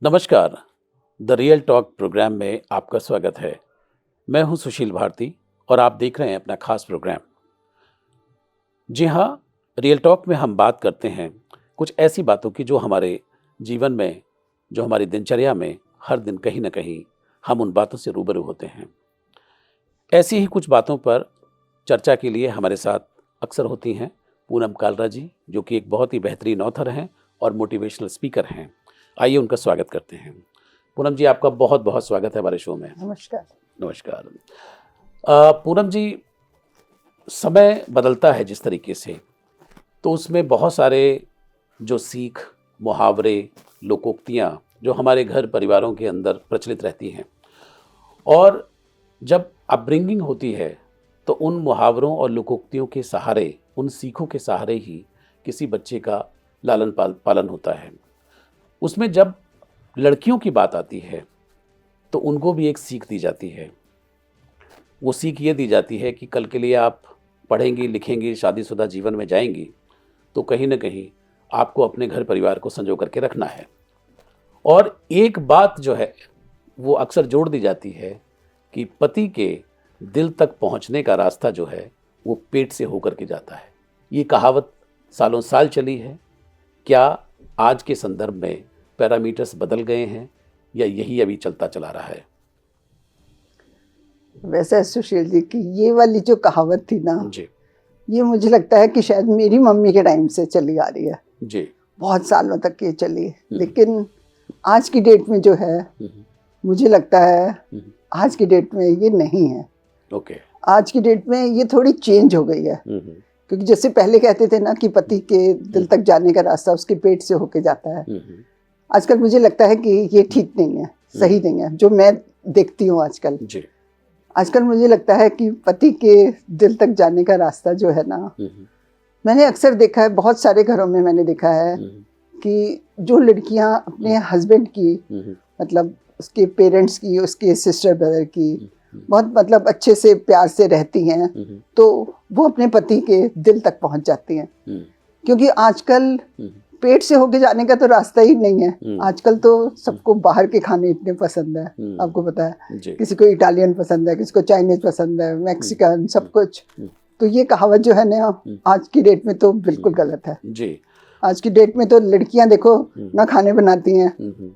नमस्कार। The real talk programme में आपका स्वागत है। मैं हूं सुशील भारती और आप देख रहे हैं अपना खास प्रोग्राम। जी हाँ, रियल टॉक में हम बात करते हैं कुछ ऐसी बातों की जो हमारे जीवन में, जो हमारी दिनचर्या में हर दिन कहीं ना कहीं हम उन बातों से रूबरू होते हैं। ऐसी ही कुछ बातों पर चर्चा के लिए हमारे साथ अक्सर होती हैं पूनम कालरा जी, जो कि एक बहुत ही बेहतरीन ऑथर हैं और मोटिवेशनल स्पीकर हैं। आइए उनका स्वागत करते हैं। पूनम जी, आपका बहुत बहुत स्वागत है हमारे शो में। नमस्कार। नमस्कार। पूनम जी, समय बदलता है जिस तरीके से, तो उसमें बहुत सारे जो सीख, मुहावरे, लोकोक्तियाँ जो हमारे घर परिवारों के अंदर प्रचलित रहती हैं, और जब अपब्रिंगिंग होती है तो उन मुहावरों और लोकोक्तियों के सहारे, उन सीखों के सहारे ही किसी बच्चे का लालन पालन होता है। उसमें जब लड़कियों की बात आती है तो उनको भी एक सीख दी जाती है। वो सीख ये दी जाती है कि कल के लिए आप पढ़ेंगी, लिखेंगी, शादीशुदा जीवन में जाएंगी तो कहीं ना कहीं आपको अपने घर परिवार को संजो करके रखना है। और एक बात जो है वो अक्सर जोड़ दी जाती है कि पति के दिल तक पहुंचने का रास्ता जो है वो पेट से होकर के जाता है। ये कहावत सालों साल चली है। क्या आज के संदर्भ में पैरामीटर्स बदल गए हैं या यही अभी चलता चला रहा है? वैसे सुशील जी की ये वाली जो कहावत थी ना जी ये मुझे लगता है कि शायद मेरी मम्मी के टाइम से चली आ रही है। जी। बहुत सालों तक ये चली, लेकिन आज की डेट में जो है मुझे लगता है आज की डेट में ये नहीं है। ओके। आज की डेट में ये थोड़ी चेंज हो गई है, क्योंकि जैसे पहले कहते थे ना कि पति के दिल तक जाने का रास्ता उसके पेट से होके जाता है। आजकल मुझे लगता है कि ये ठीक नहीं है, सही नहीं है, जो मैं देखती हूँ आजकल। जी। आजकल मुझे लगता है कि पति के दिल तक जाने का रास्ता जो है ना, मैंने अक्सर देखा है, बहुत सारे घरों में मैंने देखा है कि जो लड़कियां अपने हस्बैंड की, मतलब उसके पेरेंट्स की, उसके सिस्टर ब्रदर की बहुत मतलब अच्छे से प्यार से रहती हैं, तो वो अपने पति के दिल तक पहुंच जाती हैं। क्योंकि आजकल पेट से होके जाने का तो रास्ता ही नहीं है। आजकल तो सबको बाहर के खाने इतने पसंद है, आपको पता है। किसी को इटालियन पसंद है, किसी को चाइनीज पसंद है, मैक्सिकन, सब कुछ। तो ये कहावत जो है ना आज की डेट में तो बिल्कुल गलत है जी। आज की डेट में तो लड़कियां देखो ना खाने बनाती हैं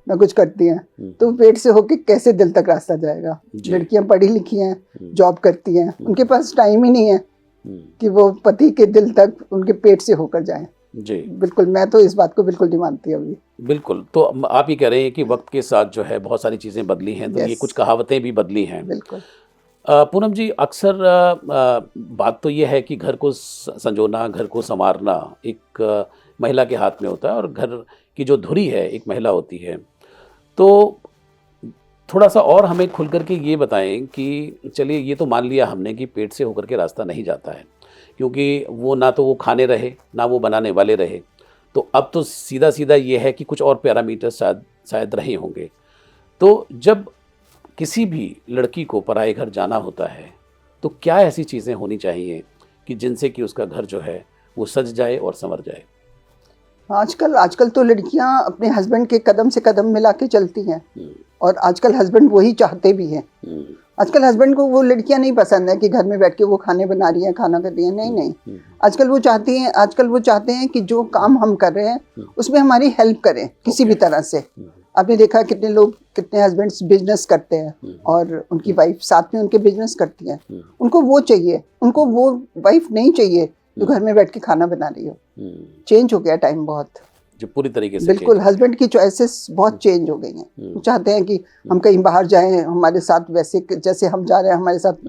ना कुछ करती हैं, तो पेट से होके कैसे दिल तक रास्ता जाएगा। लड़कियां पढ़ी लिखी हैं, जॉब करती हैं, उनके पास टाइम ही नहीं है कि वो पति के दिल तक उनके पेट से होकर जाएं। जी बिल्कुल, मैं तो इस बात को बिल्कुल नहीं मानती अभी। बिल्कुल। तो आप ये कह रहे हैं कि वक्त के साथ जो है बहुत सारी चीज़ें बदली हैं, तो ये कुछ कहावतें भी बदली हैं। बिल्कुल। पूनम जी, अक्सर बात तो ये है कि घर को संजोना, घर को संवारना एक महिला के हाथ में होता है, और घर की जो धुरी है एक महिला होती है। तो थोड़ा सा और हमें खुल करके ये बताएं कि चलिए, ये तो मान लिया हमने कि पेट से होकर के रास्ता नहीं जाता है, क्योंकि वो ना तो वो खाने रहे ना वो बनाने वाले रहे। तो अब तो सीधा सीधा ये है कि कुछ और पैरामीटर शायद शायद रहे होंगे। तो जब किसी भी लड़की को पराए घर जाना होता है तो क्या ऐसी चीज़ें होनी चाहिए कि जिनसे कि उसका घर जो है वो सज जाए और संवर जाए? आजकल तो लड़कियां अपने हस्बैंड के कदम से कदम मिला के चलती हैं, और आजकल हस्बैंड वही चाहते भी हैं। आजकल हस्बैंड को वो लड़कियां नहीं पसंद है कि घर में बैठ के वो खाने बना रही हैं, खाना कर रही हैं। नहीं, आजकल वो चाहते हैं कि जो काम हम कर रहे हैं उसमें हमारी हेल्प करें किसी भी तरह से। आपने देखा कितने हस्बैंड्स बिजनेस करते हैं और उनकी वाइफ साथ में उनके बिजनेस करती हैं। उनको वो चाहिए, उनको वो वाइफ नहीं चाहिए जो घर में बैठ के खाना बना रही हो। चेंज हो गया टाइम बहुत, जो पूरी तरीके से बिल्कुल हस्बैंड की चॉइसेस बहुत चेंज हो गई हैं। वो चाहते हैं कि हम कहीं बाहर जाएं, हमारे साथ वैसे जैसे हम जा रहे हैं हमारे साथ,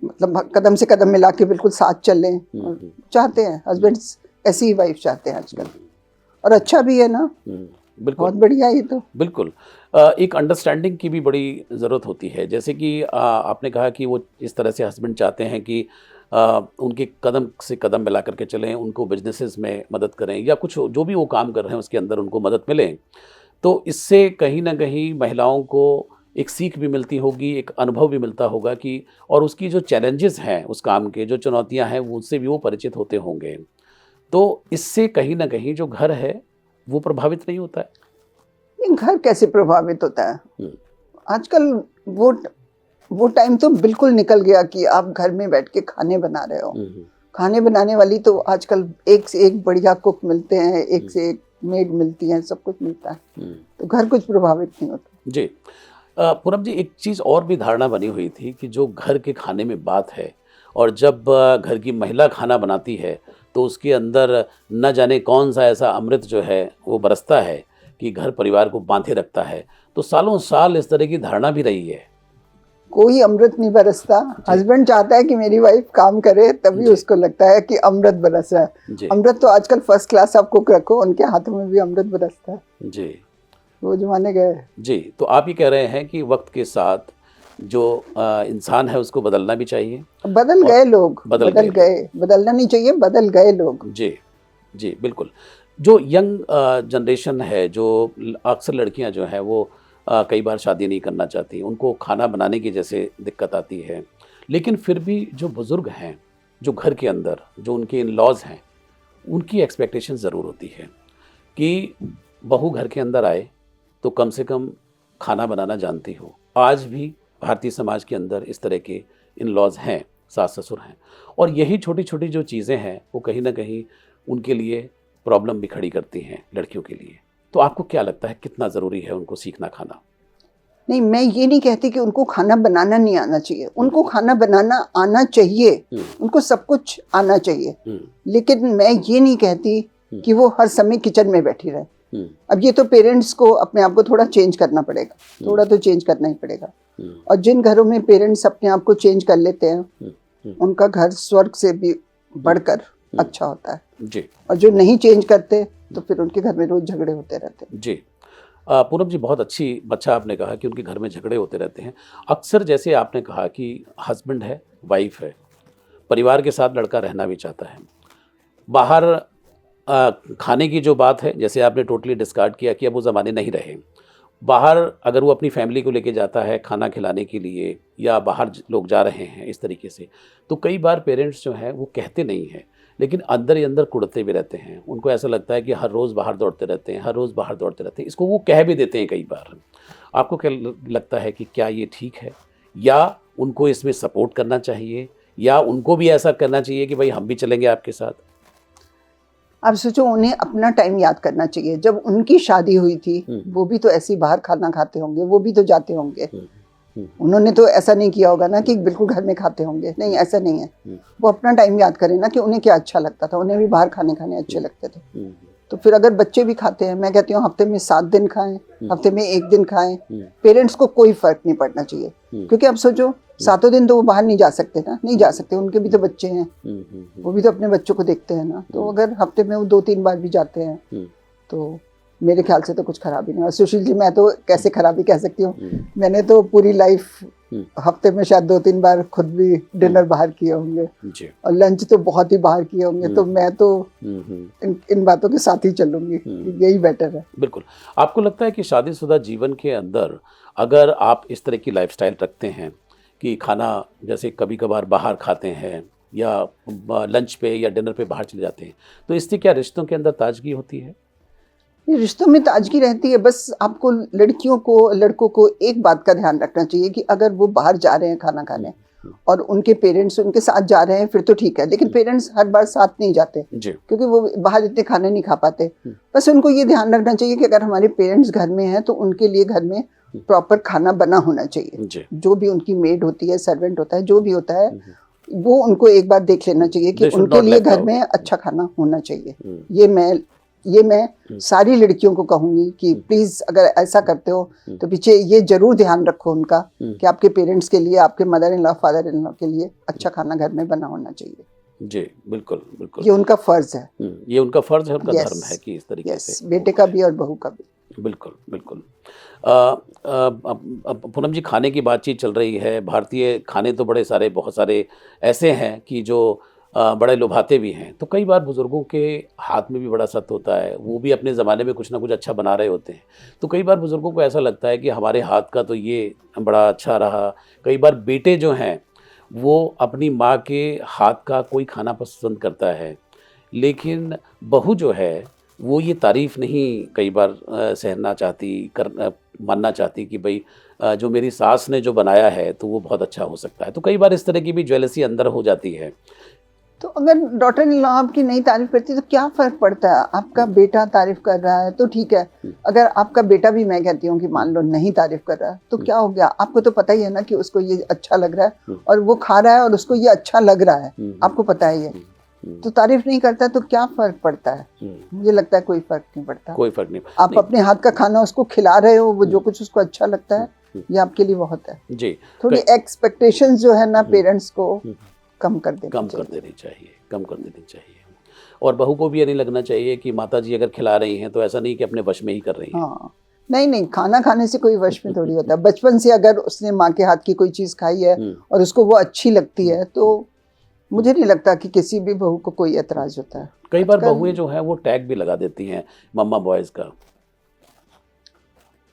मतलब कदम से कदम मिला के बिल्कुल साथ चलें। चाहते हैं हस्बैंड्स, ऐसी ही वाइफ चाहते हैं आजकल, और अच्छा भी है ना। बिल्कुल, बहुत बढ़िया। ये तो बिल्कुल एक अंडरस्टैंडिंग की भी बड़ी ज़रूरत होती है। जैसे कि आपने कहा कि वो इस तरह से हस्बैंड चाहते हैं कि उनके कदम से कदम मिला करके चलें, उनको बिजनेसेस में मदद करें, या कुछ जो भी वो काम कर रहे हैं उसके अंदर उनको मदद मिले। तो इससे कहीं ना कहीं महिलाओं को एक सीख भी मिलती होगी, एक अनुभव भी मिलता होगा कि, और उसकी जो चैलेंजेस हैं उस काम के, जो चुनौतियां हैं, वो उससे भी वो परिचित होते होंगे। तो इससे कहीं ना कहीं जो घर है वो प्रभावित नहीं होता है। ये घर कैसे प्रभावित होता है? हम्म, आजकल वो टाइम तो बिल्कुल निकल गया कि आप घर में बैठ के खाने बना रहे हो। हम्म, खाने बनाने वाली तो आजकल एक से एक बढ़िया कुक मिलते हैं, एक से एक मेड मिलती है, सब कुछ मिलता है, हम्म। तो घर कुछ प्रभावित नहीं होता। जी। पूनम जी, एक चीज़ और भी धारणा बनी हुई थी कि जो घर के खाने में बात है, और जब घर की महिला खाना बनाती है तो उसके अंदर न जाने कौन सा ऐसा अमृत जो है वो बरसता है कि घर परिवार को बांधे रखता है। तो सालों साल इस तरह की धारणा भी रही है। कोई अमृत नहीं बरसता। हस्बैंड चाहता है कि मेरी वाइफ काम करे, तभी जी। उसको लगता है कि अमृत बरस रहा है। जी अमृत तो आजकल फर्स्ट क्लास आप कुक रखो, उनके हाथों में भी अमृत बरसता है। जी वो जमाने गए। जी। तो आप ये कह रहे हैं कि वक्त के साथ जो इंसान है उसको बदलना भी चाहिए। बदल और गए लोग, बदल बदल गए गए। बदलना नहीं चाहिए, बदल गए लोग। जी जी बिल्कुल। जो यंग जनरेशन है, जो अक्सर लड़कियां जो हैं वो कई बार शादी नहीं करना चाहती, उनको खाना बनाने की जैसे दिक्कत आती है, लेकिन फिर भी जो बुज़ुर्ग हैं, जो घर के अंदर जो उनके इन लॉज हैं, उनकी एक्सपेक्टेशन ज़रूर होती है कि बहू घर के अंदर आए तो कम से कम खाना बनाना जानती हो। आज भी भारतीय समाज के अंदर इस तरह के इन लॉज हैं, सास ससुर हैं, और यही छोटी छोटी जो चीज़ें हैं वो कहीं ना कहीं उनके लिए प्रॉब्लम भी खड़ी करती हैं लड़कियों के लिए। तो आपको क्या लगता है कितना ज़रूरी है उनको सीखना खाना? नहीं, मैं ये नहीं कहती कि उनको खाना बनाना नहीं आना चाहिए। उनको खाना बनाना आना चाहिए, उनको सब कुछ आना चाहिए। लेकिन मैं ये नहीं कहती कि वो हर समय किचन में बैठी रहे। अब ये तो पेरेंट्स को अपने आप को थोड़ा चेंज करना पड़ेगा, थोड़ा तो चेंज करना ही पड़ेगा। और जिन घरों में पेरेंट्स अपने आप को चेंज कर लेते हैं, उनका घर स्वर्ग से भी बढ़कर अच्छा होता है। जी और जो नहीं चेंज करते तो फिर उनके घर में रोज झगड़े होते रहते हैं। जी। पूनम जी, बहुत अच्छा आपने कहा कि उनके घर में झगड़े होते रहते हैं। अक्सर जैसे आपने कहा कि हस्बैंड है, वाइफ है, परिवार के साथ लड़का रहना भी चाहता है। बाहर खाने की जो बात है, जैसे आपने टोटली डिस्कार्ड किया कि अब वो ज़माने नहीं रहे। बाहर अगर वो अपनी फैमिली को लेके जाता है खाना खिलाने के लिए, या बाहर लोग जा रहे हैं इस तरीके से, तो कई बार पेरेंट्स जो हैं वो कहते नहीं हैं, लेकिन अंदर ही अंदर कुढ़ते भी रहते हैं। उनको ऐसा लगता है कि हर रोज़ बाहर दौड़ते रहते हैं, हर रोज़ बाहर दौड़ते रहते हैं। इसको वो कह भी देते हैं कई बार। आपको क्या लगता है कि क्या ये ठीक है, या उनको इसमें सपोर्ट करना चाहिए, या उनको भी ऐसा करना चाहिए कि भाई हम भी चलेंगे आपके साथ? आप सोचो, उन्हें अपना टाइम याद करना चाहिए। जब उनकी शादी हुई थी, वो भी तो ऐसे ही बाहर खाना खाते होंगे, वो भी तो जाते होंगे। उन्होंने तो ऐसा नहीं किया होगा ना कि बिल्कुल घर में खाते होंगे, नहीं, ऐसा नहीं है। वो अपना टाइम याद करें ना कि उन्हें क्या अच्छा लगता था। उन्हें भी बाहर खाने अच्छे लगते थे। तो फिर अगर बच्चे भी खाते हैं, मैं कहती हूँ हफ्ते में 7 दिन खाएं, हफ्ते में 1 दिन खाएं, पेरेंट्स को कोई फर्क नहीं पड़ना चाहिए। क्योंकि अब सोचो, 7 दिन तो वो बाहर नहीं जा सकते ना, नहीं जा सकते, उनके भी तो बच्चे हैं, वो भी तो अपने बच्चों को देखते हैं ना। तो अगर हफ्ते में वो 2-3 बार भी जाते हैं तो मेरे ख्याल से तो कुछ खराबी नहीं। और सुशील जी, मैं तो कैसे खराबी कह सकती हूँ? मैंने तो पूरी लाइफ हफ्ते में शायद 2-3 बार खुद भी डिनर बाहर किए होंगे, और लंच तो बहुत ही बाहर किए होंगे। तो मैं तो इन बातों के साथ ही चलूंगी, यही बेटर है। बिल्कुल। आपको लगता है कि शादीशुदा जीवन के अंदर अगर आप इस तरह की लाइफस्टाइल रखते हैं कि खाना जैसे कभी कभार बाहर खाते हैं, या लंच पे या डिनर पे बाहर चले जाते हैं, तो इससे क्या रिश्तों के अंदर ताजगी होती है? ये रिश्तों में ताजगी रहती है। बस आपको लड़कियों को, लड़कों को एक बात का ध्यान रखना चाहिए कि अगर वो बाहर जा रहे हैं खाना खाने और उनके पेरेंट्स उनके साथ जा रहे हैं, फिर तो ठीक है। लेकिन पेरेंट्स हर बार साथ नहीं जाते, क्योंकि वो बाहर इतने खाने नहीं खा पाते। बस उनको ये ध्यान रखना चाहिए कि अगर हमारे पेरेंट्स घर में हैं तो उनके लिए घर में प्रॉपर खाना बना होना चाहिए। जो भी उनकी मेड होती है, सर्वेंट होता है, जो भी होता है, वो उनको एक बार देख लेना चाहिए कि उनके लिए घर में अच्छा खाना होना चाहिए। ये मैं सारी लड़कियों को कहूंगी कि प्लीज अगर ऐसा करते हो तो पीछे ये जरूर ध्यान रखो उनका कि आपके पेरेंट्स के लिए, आपके mother in law, father in law के लिए अच्छा खाना घर में बना होना चाहिए। जी बिल्कुल बिल्कुल, ये उनका फर्ज है। ये उनका फर्ज है, उनका धर्म है कि इस तरीके से, बेटे का भी और बहू का भी। बिल्कुल बिल्कुल। पूनम जी, खाने की बातचीत चल रही है। भारतीय खाने तो बड़े सारे, बहुत सारे ऐसे हैं कि जो बड़े लुभाते भी हैं। तो कई बार बुज़ुर्गों के हाथ में भी बड़ा सत्य होता है, वो भी अपने ज़माने में कुछ ना कुछ अच्छा बना रहे होते हैं। तो कई बार बुज़ुर्गों को ऐसा लगता है कि हमारे हाथ का तो ये बड़ा अच्छा रहा। कई बार बेटे जो हैं वो अपनी माँ के हाथ का कोई खाना पसंद करता है, लेकिन बहू जो है वो ये तारीफ़ नहीं कई बार सहना चाहती, मानना चाहती कि भाई जो मेरी सास ने जो बनाया है तो वो बहुत अच्छा हो सकता है। तो कई बार इस तरह की भी जेलसी अंदर हो जाती है। तो अगर डॉटर इन लॉ आपकी नहीं तारीफ करती तो क्या फर्क पड़ता है? आपका बेटा तारीफ कर रहा है तो ठीक है। अगर आपका बेटा भी, मैं कहती हूँ कि मान लो नहीं तारीफ कर रहा है तो क्या हो गया? आपको तो पता ही है ना कि उसको ये अच्छा लग रहा है और वो खा रहा है और उसको ये अच्छा लग रहा है, आपको पता है ये। तो तारीफ नहीं करता तो क्या फर्क पड़ता है? मुझे लगता है कोई फर्क नहीं पड़ता। कोई फर्क नहीं। आप अपने हाथ का खाना उसको खिला रहे हो, वो जो कुछ उसको अच्छा लगता है, ये आपके लिए बहुत है जी। थोड़ी एक्सपेक्टेशंस जो है ना पेरेंट्स को कम कर देनी चाहिए, कम कर देनी चाहिए। और बहू को भी ये नहीं लगना चाहिए कि माता जी अगर खिला रही हैं तो ऐसा नहीं कि अपने वश में ही कर रही हैं। हाँ, नहीं, खाना खाने से कोई वश में थोड़ी होता है। बचपन से अगर उसने माँ के हाथ की कोई चीज़ खाई है और उसको वो अच्छी लगती है तो मुझे नहीं लगता कि किसी भी बहू को कोई एतराज होता है। कई बार बहुएं जो हैं वो टैग भी लगा देती हैं मम्मा बॉयज़ का।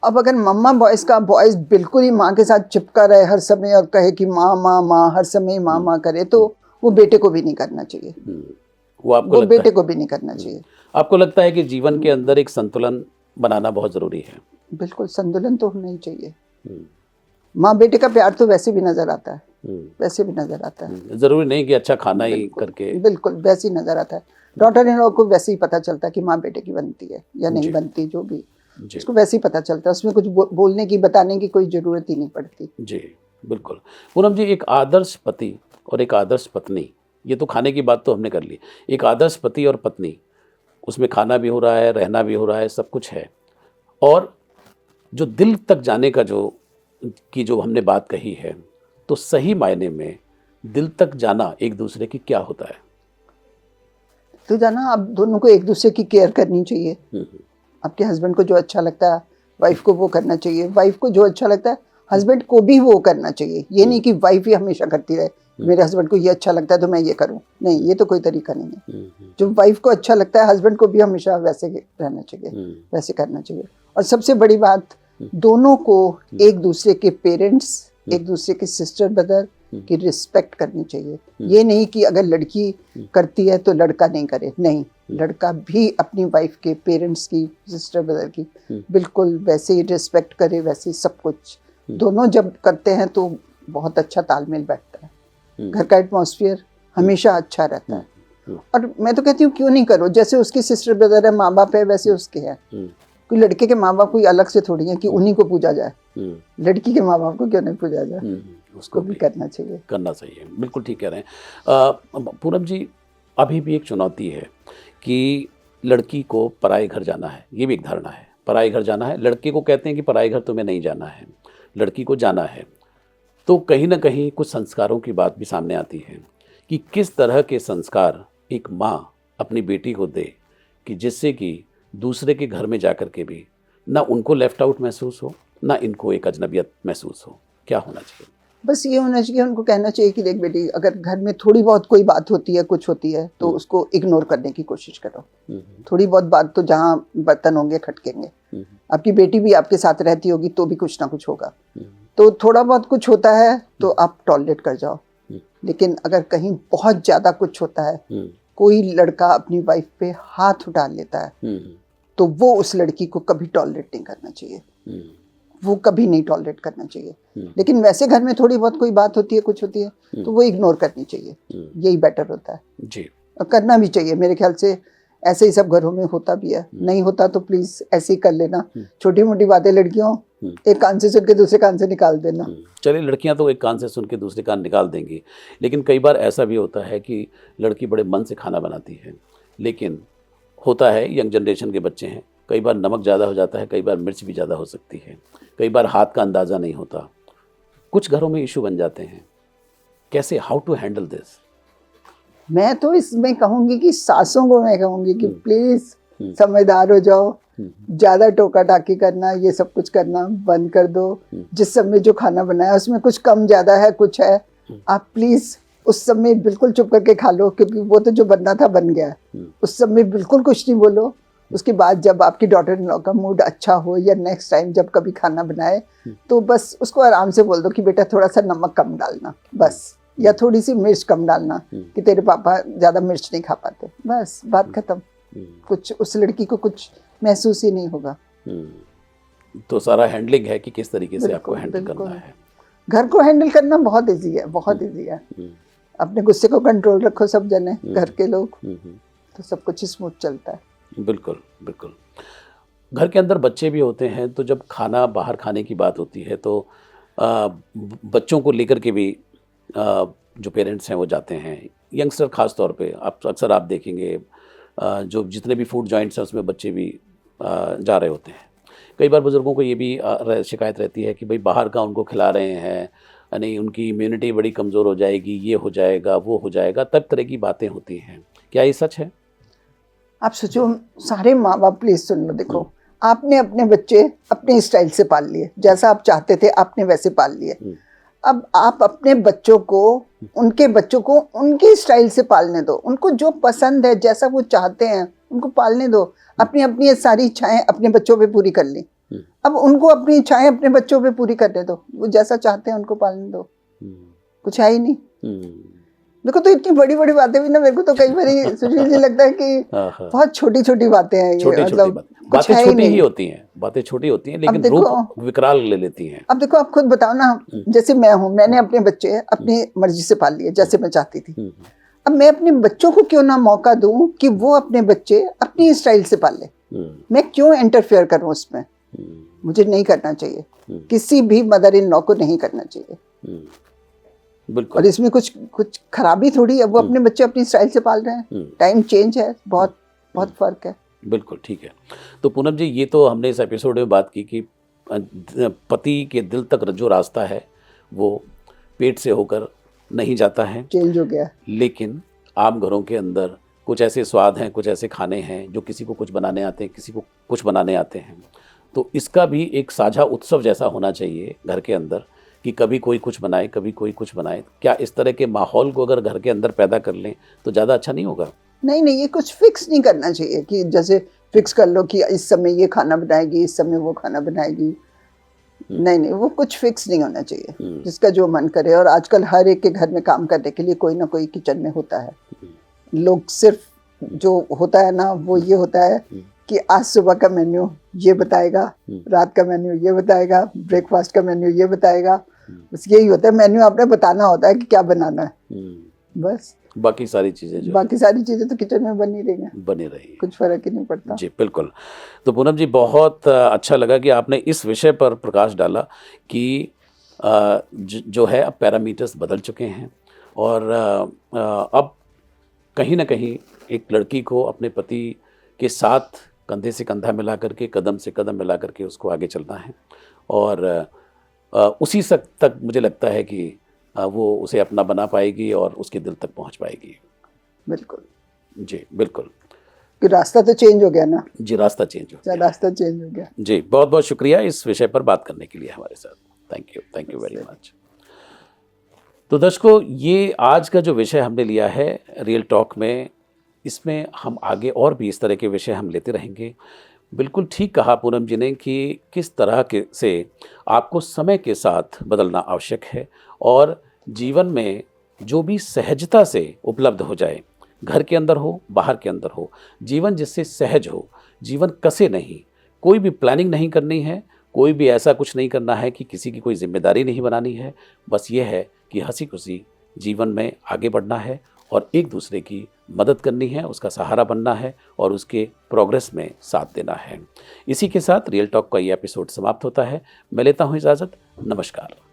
अब अगर मम्मा बॉयज़ का बॉयज़ बिल्कुल ही माँ के साथ चिपका रहे हर समय और कहे कि माँ माँ माँ, हर समय माँ माँ करे, तो वो बेटे को भी नहीं करना चाहिए। वो बेटे को भी नहीं करना चाहिए। आपको लगता है कि जीवन के अंदर एक संतुलन बनाना बहुत ज़रूरी है? बिल्कुल, संतुलन तो होना ही चाहिए। माँ बेटे का प्यार तो वैसे भी नजर आता है, वैसे भी नजर आता है। जरूरी नहीं कि अच्छा खाना ही करके। बिल्कुल वैसे ही नजर आता है। डॉटर इन लॉ को वैसे ही पता चलता है कि माँ बेटे की बनती है या नहीं बनती, जो भी उसको वैसे ही पता चलता है। उसमें कुछ बोलने की, बताने की कोई जरूरत ही नहीं पड़ती। जी बिल्कुल। पूनम जी, एक आदर्श पति और एक आदर्श पत्नी, ये तो खाने की बात तो हमने कर ली। एक आदर्श पति और पत्नी, उसमें खाना भी हो रहा है, रहना भी हो रहा है, सब कुछ है, और जो दिल तक जाने का जो हमने बात कही है, तो सही मायने में दिल तक जाना एक दूसरे की क्या होता है? तो जाना, आप दोनों को एक दूसरे की केयर करनी चाहिए। आपके हस्बैंड को जो अच्छा लगता है वाइफ को वो करना चाहिए, वाइफ को जो अच्छा लगता है हस्बैंड को भी वो करना चाहिए। ये नहीं कि वाइफ ही हमेशा करती रहे, मेरे हस्बैंड को ये अच्छा लगता है तो मैं ये करूं, नहीं, ये तो कोई तरीका नहीं है। जो वाइफ को अच्छा लगता है हस्बैंड को भी हमेशा वैसे रहना चाहिए, वैसे करना चाहिए। और सबसे बड़ी बात, दोनों को एक दूसरे के पेरेंट्स, एक दूसरे के सिस्टर ब्रदर की रिस्पेक्ट करनी चाहिए। ये नहीं कि अगर लड़की करती है तो लड़का नहीं करे, नहीं, लड़का भी अपनी वाइफ के पेरेंट्स की, सिस्टर ब्रदर की बिल्कुल वैसे ही रिस्पेक्ट करे, वैसे ही सब कुछ। दोनों जब करते हैं तो बहुत अच्छा तालमेल बैठता है, घर का एटमॉस्फेयर हमेशा अच्छा रहता है। और मैं तो कहती हूँ क्यों नहीं करो, जैसे उसकी सिस्टर ब्रदर है, माँ बाप है, वैसे उसके हैं। कोई लड़के के माँ बाप कोई अलग से थोड़ी है कि उन्हीं को पूजा जाए, लड़की के माँ बाप को क्यों नहीं पूजा जाए, उसको भी करना चाहिए। बिल्कुल ठीक कह रहे हैं। पूनम जी, अभी भी एक चुनौती है कि लड़की को पराए घर जाना है, ये भी एक धारणा है, पराए घर जाना है। लड़के को कहते हैं कि पराए घर तुम्हें नहीं जाना है, लड़की को जाना है। तो कहीं ना कहीं कुछ संस्कारों की बात भी सामने आती है कि किस तरह के संस्कार एक माँ अपनी बेटी को दे कि जिससे कि दूसरे के घर में जाकर के भी ना उनको लेफ्ट आउट महसूस हो, ना इनको एक अजनबियत महसूस हो। क्या होना चाहिए? बस ये होना चाहिए, उनको कहना चाहिए कि देख बेटी, अगर घर में थोड़ी बहुत कोई बात होती है, कुछ होती है, तो उसको इग्नोर करने की कोशिश करो। थोड़ी बहुत बात तो जहाँ बर्तन होंगे खटकेंगे, आपकी बेटी भी आपके साथ रहती होगी तो भी कुछ ना कुछ होगा। तो थोड़ा बहुत कुछ होता है तो आप टॉलरेट कर जाओ, लेकिन अगर कहीं बहुत ज़्यादा कुछ होता है, कोई लड़का अपनी वाइफ पे हाथ उठा लेता है, तो वो उस लड़की को कभी टॉलरेट नहीं करना चाहिए, वो कभी नहीं टॉलरेट करना चाहिए। लेकिन वैसे घर में थोड़ी बहुत कोई बात होती है, कुछ होती है, तो वो इग्नोर करनी चाहिए, यही बेटर होता है जी। और करना भी चाहिए। मेरे ख्याल से ऐसे ही सब घरों में होता भी है, नहीं होता तो प्लीज ऐसे ही कर लेना। छोटी मोटी बातें लड़कियों एक कान से सुन के दूसरे कान से निकाल देना। चलिए, लड़कियां तो एक कान से सुन के दूसरे कान निकाल देंगी, लेकिन कई बार ऐसा भी होता है कि लड़की बड़े मन से खाना बनाती है, लेकिन होता है यंग जनरेशन के बच्चे हैं, कई बार नमक ज़्यादा हो जाता है, कई बार मिर्च भी ज़्यादा हो सकती है, कई बार हाथ का अंदाज़ा नहीं होता, कुछ घरों में इशू बन जाते हैं। कैसे, हाउ टू हैंडल दिस? मैं तो इसमें कहूँगी कि सासों को मैं कहूँगी कि प्लीज समझदार हो जाओ, ज़्यादा टोका टाकी करना, ये सब कुछ करना बंद कर दो। जिस समय जो खाना बनाया उसमें कुछ कम ज़्यादा है, कुछ है, आप प्लीज़ उस समय बिल्कुल चुप करके खा लो, क्योंकि वो तो जो बनना था बन गया। उस समय बिल्कुल कुछ नहीं बोलो। उसके बाद जब आपकी डॉटर इन लॉ का मूड अच्छा हो या नेक्स्ट टाइम जब कभी खाना बनाए, तो बस उसको आराम से बोल दो कि बेटा थोड़ा सा नमक कम डालना बस, या थोड़ी सी मिर्च कम डालना कि तेरे पापा ज़्यादा मिर्च नहीं खा पाते, बस बात खत्म। कुछ उस लड़की को कुछ महसूस ही नहीं होगा। तो सारा हैंडलिंग है कि किस तरीके से आपको बिल्कुल, हैंडल बिल्कुल। करना है। घर को हैंडल करना बहुत इजी है, बहुत इजी है। अपने गुस्से को कंट्रोल रखो, सब जने घर के लोग, तो सब कुछ स्मूथ चलता है। बिल्कुल बिल्कुल। घर के अंदर बच्चे भी होते हैं, तो जब खाना बाहर खाने की बात होती है तो बच्चों को लेकर के भी जो पेरेंट्स हैं वो जाते हैं, यंगस्टर खास तौर पे अक्सर आप देखेंगे जो जितने भी फूड जॉइंट्स हैं उसमें बच्चे भी जा रहे होते हैं। कई बार बुज़ुर्गों को ये भी शिकायत रहती है कि भाई बाहर का उनको खिला रहे हैं, नहीं उनकी इम्यूनिटी बड़ी कमज़ोर हो जाएगी, ये हो जाएगा, वो हो जाएगा, तब तरह की बातें होती हैं। क्या ये सच है? आप सोचो, सारे माँ बाप प्लीज सुन लो, देखो आपने अपने बच्चे अपने स्टाइल से पाल लिए, जैसा आप चाहते थे आपने वैसे पाल लिए। अब आप अपने बच्चों को, उनके बच्चों को उनके स्टाइल से पालने दो, उनको जो पसंद है जैसा वो चाहते हैं उनको पालने दो। अपनी अपनी सारी इच्छाएं अपने बच्चों पे पूरी कर ली, अब उनको अपनी इच्छाएं अपने बच्चों पे पूरी करने दो, वो जैसा चाहते हैं उनको पालने दो। कुछ है ही नहीं। देखो तो इतनी बड़ी बड़ी बातें भी ना, मेरे को तो कई बार सुशील जी लगता है कि बहुत छोटी छोटी बातें हैं ये, मतलब बातें छोटी ही होती हैं, बातें छोटी होती हैं लेकिन रूप विकराल ले लेती हैं। अब देखो आप खुद बताओ ना, जैसे मैं हूँ, मैंने अपने बच्चे अपनी मर्जी से पाल लिए जैसे मैं चाहती थी। अब मैं अपने बच्चों को क्यों ना मौका दूं कि वो अपने बच्चे अपनी स्टाइल से पाले? मैं क्यों इंटरफेयर करूं उसमें? मुझे नहीं करना चाहिए, किसी भी मदर इन लॉ को नहीं करना चाहिए। बिल्कुल। और इसमें कुछ खराबी थोड़ी है, वो अपने बच्चे अपनी स्टाइल से पाल रहे हैं। टाइम चेंज है, बहुत बहुत फर्क है। बिल्कुल ठीक है। तो पूनम जी, ये तो हमने इस एपिसोड में बात की कि पति के दिल तक जो रास्ता है वो पेट से होकर नहीं जाता है, चेंज हो गया। लेकिन आम घरों के अंदर कुछ ऐसे स्वाद हैं, कुछ ऐसे खाने हैं जो किसी को कुछ बनाने आते हैं, किसी को कुछ बनाने आते हैं। तो इसका भी एक साझा उत्सव जैसा होना चाहिए घर के अंदर कि कभी कोई कुछ बनाए, कभी कोई कुछ बनाए। क्या इस तरह के माहौल को अगर घर के अंदर पैदा कर लें तो ज़्यादा अच्छा नहीं होगा? नहीं, ये कुछ फिक्स नहीं करना चाहिए कि जैसे फिक्स कर लो कि इस समय ये खाना बनाएगी, इस समय वो खाना बनाएगी। नहीं, वो कुछ फिक्स नहीं होना चाहिए, जिसका जो मन करे। और आजकल हर एक के घर में काम करने के लिए कोई ना कोई किचन में होता है। लोग सिर्फ जो होता है ना वो ये होता है कि आज सुबह का मेन्यू ये बताएगा, रात का मेन्यू ये बताएगा, ब्रेकफास्ट का मेन्यू ये बताएगा, बस यही होता है। मेन्यू आपने बताना होता है कि क्या बनाना है, बस। बाकी सारी चीजें तो किचन में बनी रही, कुछ फर्क ही नहीं पड़ता। जी बिल्कुल। तो पूनम जी, बहुत अच्छा लगा कि आपने इस विषय पर प्रकाश डाला कि जो है अब पैरामीटर्स बदल चुके हैं और अब कहीं ना कहीं एक लड़की को अपने पति के साथ कंधे से कंधा मिला करके, कदम से कदम मिला करके उसको आगे चलना है। और उसी तक मुझे लगता है कि वो उसे अपना बना पाएगी और उसके दिल तक पहुंच पाएगी। बिल्कुल जी बिल्कुल। रास्ता तो चेंज हो गया ना। जी, रास्ता चेंज हो गया। जी, बहुत बहुत शुक्रिया इस विषय पर बात करने के लिए हमारे साथ। Thank you very much. तो दर्शकों, ये आज का जो विषय हमने लिया है रियल टॉक में, इसमें हम आगे और भी इस तरह के विषय हम लेते रहेंगे। बिल्कुल ठीक कहा पूनम जी ने कि किस तरह से आपको समय के साथ बदलना आवश्यक है और जीवन में जो भी सहजता से उपलब्ध हो जाए, घर के अंदर हो, बाहर के अंदर हो, जीवन जिससे सहज हो, जीवन कसे नहीं, कोई भी प्लानिंग नहीं करनी है, कोई भी ऐसा कुछ नहीं करना है कि किसी की कोई जिम्मेदारी नहीं बनानी है। बस ये है कि हंसी खुशी जीवन में आगे बढ़ना है और एक दूसरे की मदद करनी है, उसका सहारा बनना है और उसके प्रोग्रेस में साथ देना है। इसी के साथ रियल टॉक का ये एपिसोड समाप्त होता है। मैं लेता हूँ इजाज़त। नमस्कार।